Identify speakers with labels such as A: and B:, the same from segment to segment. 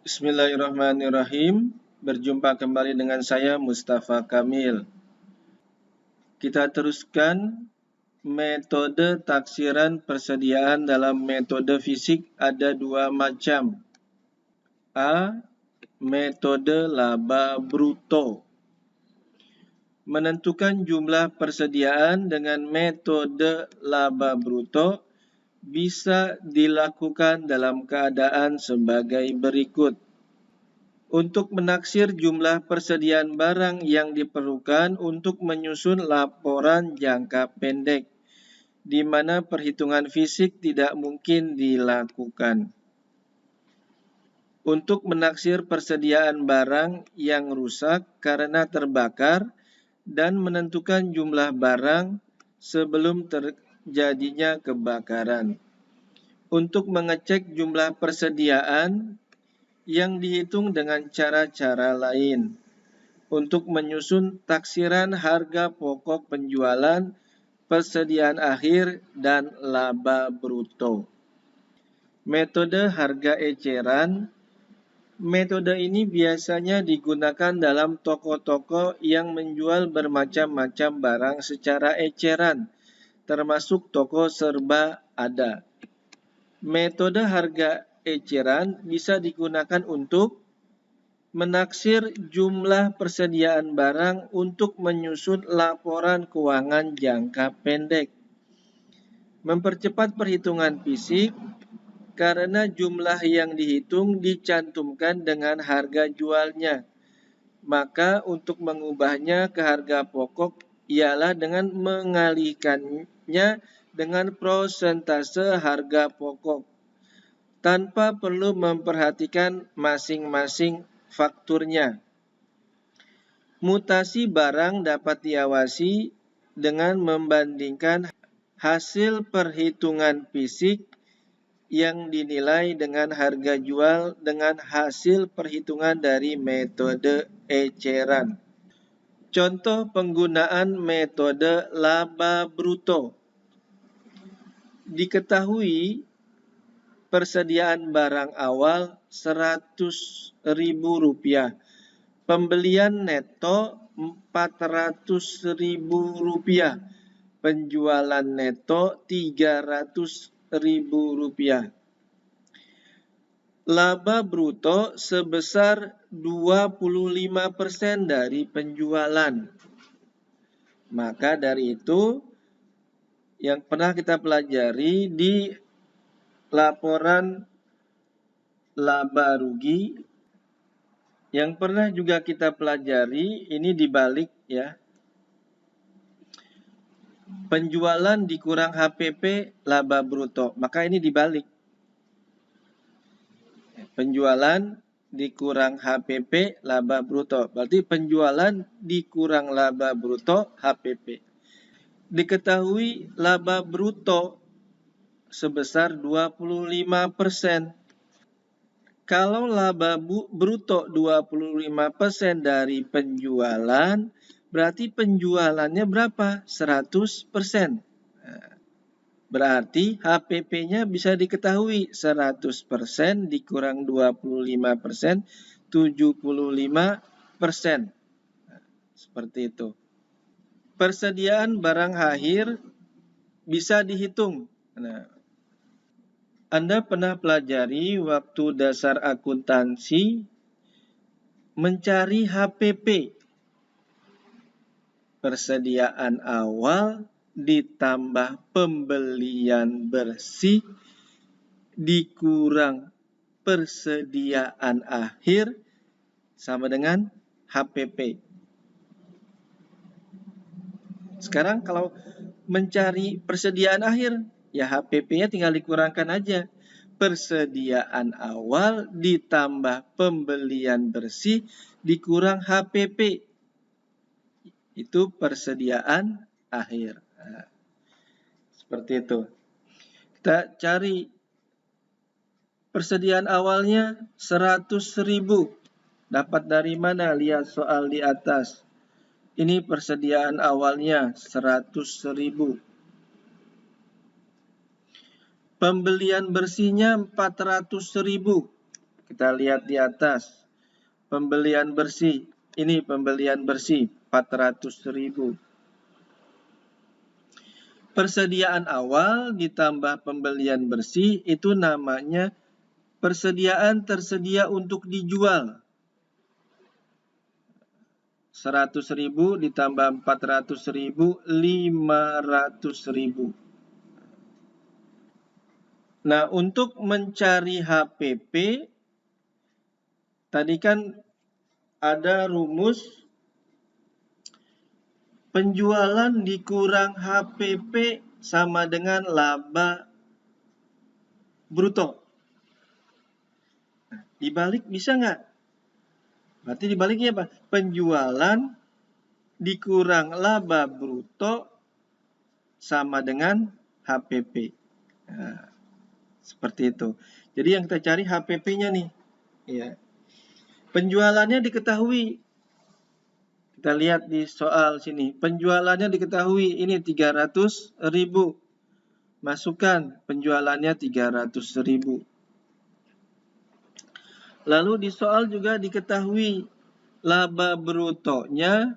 A: Bismillahirrahmanirrahim. Berjumpa kembali dengan saya Mustafa Kamil. Kita teruskan metode taksiran persediaan dalam metode fisik ada dua macam. A. Metode laba bruto. Menentukan jumlah persediaan dengan metode laba bruto bisa dilakukan dalam keadaan sebagai berikut. Untuk menaksir jumlah persediaan barang yang diperlukan untuk menyusun laporan jangka pendek, di mana perhitungan fisik tidak mungkin dilakukan. Untuk menaksir persediaan barang yang rusak karena terbakar dan menentukan jumlah barang sebelum terjadinya kebakaran. Untuk mengecek jumlah persediaan yang dihitung dengan cara-cara lain untuk menyusun taksiran harga pokok penjualan, persediaan akhir, dan laba bruto. Metode harga eceran. Metode ini biasanya digunakan dalam toko-toko yang menjual bermacam-macam barang secara eceran, termasuk toko serba ada. Metode harga eceran bisa digunakan untuk menaksir jumlah persediaan barang untuk menyusun laporan keuangan jangka pendek. Mempercepat perhitungan fisik karena jumlah yang dihitung dicantumkan dengan harga jualnya. Maka untuk mengubahnya ke harga pokok ialah dengan mengalihkannya dengan persentase harga pokok, tanpa perlu memperhatikan masing-masing fakturnya. Mutasi barang dapat diawasi dengan membandingkan hasil perhitungan fisik yang dinilai dengan harga jual dengan hasil perhitungan dari metode eceran. Contoh penggunaan metode laba bruto. Diketahui persediaan barang awal Rp100.000, pembelian neto Rp400.000, penjualan neto Rp300.000. Laba bruto sebesar 25% dari penjualan. Maka dari itu yang pernah kita pelajari di laporan laba rugi, yang pernah juga kita pelajari ini dibalik ya. Penjualan dikurang HPP laba bruto, maka ini dibalik. Penjualan dikurang HPP laba bruto, berarti penjualan dikurang laba bruto HPP. Diketahui laba bruto sebesar 25%. Kalau laba bruto 25% dari penjualan, berarti penjualannya berapa? 100%. Berarti HPP-nya bisa diketahui 100% dikurang 25%, 75%. Seperti itu. Persediaan barang akhir bisa dihitung. Anda pernah pelajari waktu dasar akuntansi mencari HPP. Persediaan awal ditambah pembelian bersih dikurang persediaan akhir sama dengan HPP. Sekarang kalau mencari persediaan akhir, ya HPP-nya tinggal dikurangkan aja. Persediaan awal ditambah pembelian bersih dikurang HPP. Itu persediaan akhir. Nah, seperti itu. Kita cari persediaan awalnya 100.000. Dapat dari mana? Lihat soal di atas. Ini persediaan awalnya 100.000. Pembelian bersihnya 400.000. Kita lihat di atas. Pembelian bersih. Ini pembelian bersih 400.000. Persediaan awal ditambah pembelian bersih itu namanya persediaan tersedia untuk dijual. 100.000 ditambah 400.000, 500.000. Nah, untuk mencari HPP, tadi kan ada rumus penjualan dikurang HPP sama dengan laba bruto. Nah, dibalik bisa nggak? Berarti dibaliknya apa? Penjualan dikurang laba bruto sama dengan HPP. Nah, seperti itu. Jadi yang kita cari HPP-nya nih. Ya. Penjualannya diketahui. Kita lihat di soal sini. Penjualannya diketahui. Ini 300.000. Masukkan penjualannya 300.000. Lalu di soal juga diketahui laba brutonya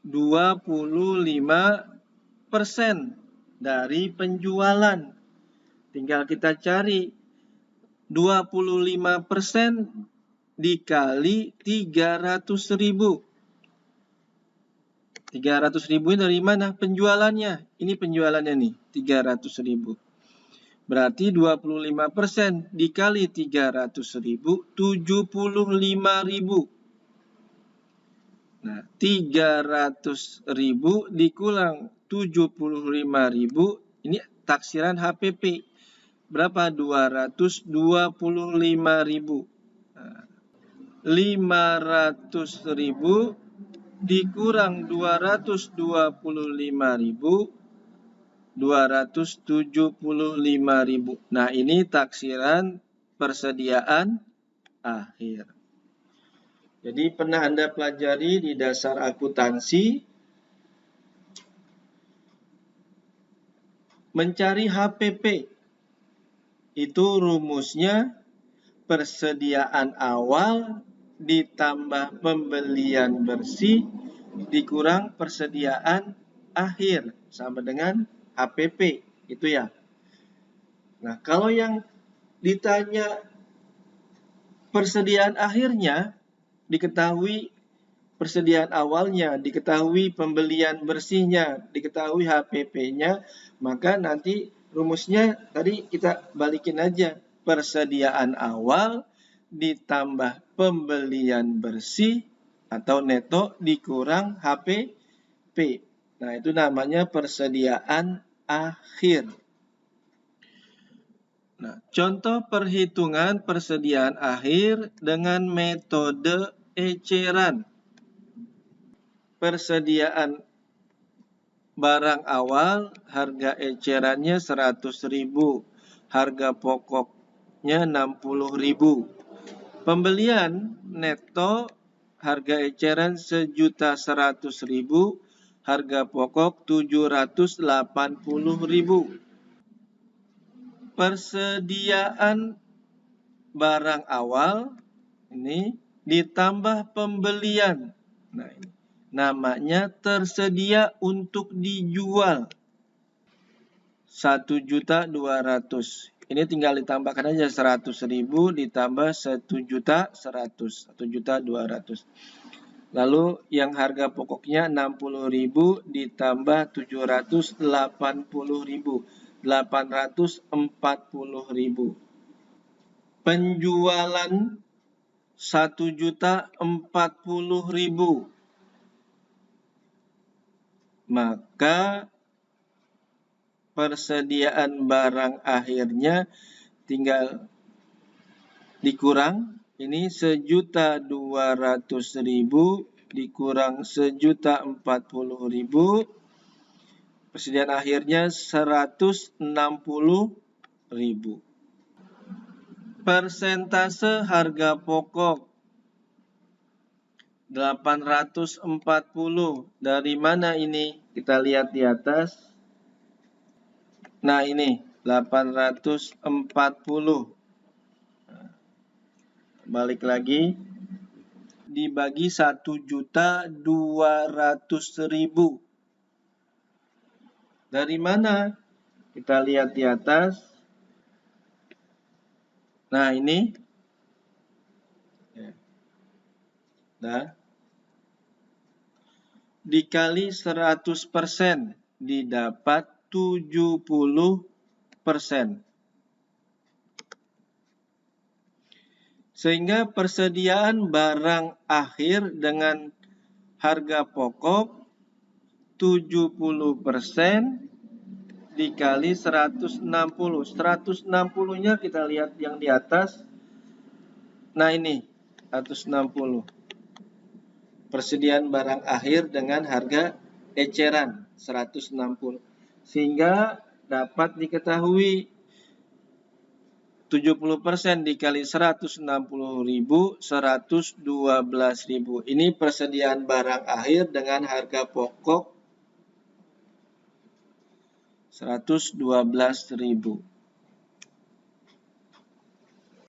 A: 25% dari penjualan. Tinggal kita cari 25% dikali 300.000. 300.000 ini dari mana? Penjualannya. Ini penjualannya nih, 300.000. Berarti 25% dikali 300.000, 75.000. Nah, 300.000 dikurang 75.000, ini taksiran HPP. Berapa? 225.000. Nah, 500.000 dikurang 225.000, 275.000. Nah, ini taksiran persediaan akhir. Jadi pernah Anda pelajari di dasar akuntansi, mencari HPP itu rumusnya persediaan awal ditambah pembelian bersih dikurang persediaan akhir sama dengan HPP, itu ya. Nah, kalau yang ditanya persediaan akhirnya diketahui persediaan awalnya, diketahui pembelian bersihnya, diketahui HPP-nya, maka nanti rumusnya tadi kita balikin aja. Persediaan awal ditambah pembelian bersih atau neto dikurang HPP. Nah, itu namanya persediaan akhir. Nah, contoh perhitungan persediaan akhir dengan metode eceran. Persediaan barang awal, harga ecerannya 100.000, harga pokoknya 60.000. Pembelian neto, harga eceran 1.100.000, harga pokok 780.000. Persediaan barang awal ini ditambah pembelian. Nah, ini namanya tersedia untuk dijual 1.200.000. Ini tinggal ditambahkan aja 100.000 ditambah 1.100.000, 1.200.000. Lalu yang harga pokoknya 60.000 ditambah 780.000, 840.000. Penjualan 1.040.000. Maka persediaan barang akhirnya tinggal dikurang. Ini 1.200.000 dikurang 1.040.000. Persediaan akhirnya 160.000. Persentase harga pokok 840. Dari mana ini? Kita lihat di atas. Nah, ini 840. balik lagi, dibagi 1.200.000. Dari mana? Kita lihat di atas. Nah, ini. Nah, dikali 100%, didapat 70%. Sehingga persediaan barang akhir dengan harga pokok 70% dikali 160. 160-nya kita lihat yang di atas. Nah, ini 160. Persediaan barang akhir dengan harga eceran 160. Sehingga dapat diketahui 70% dikali 160.000, 112.000. Ini persediaan barang akhir dengan harga pokok 112.000.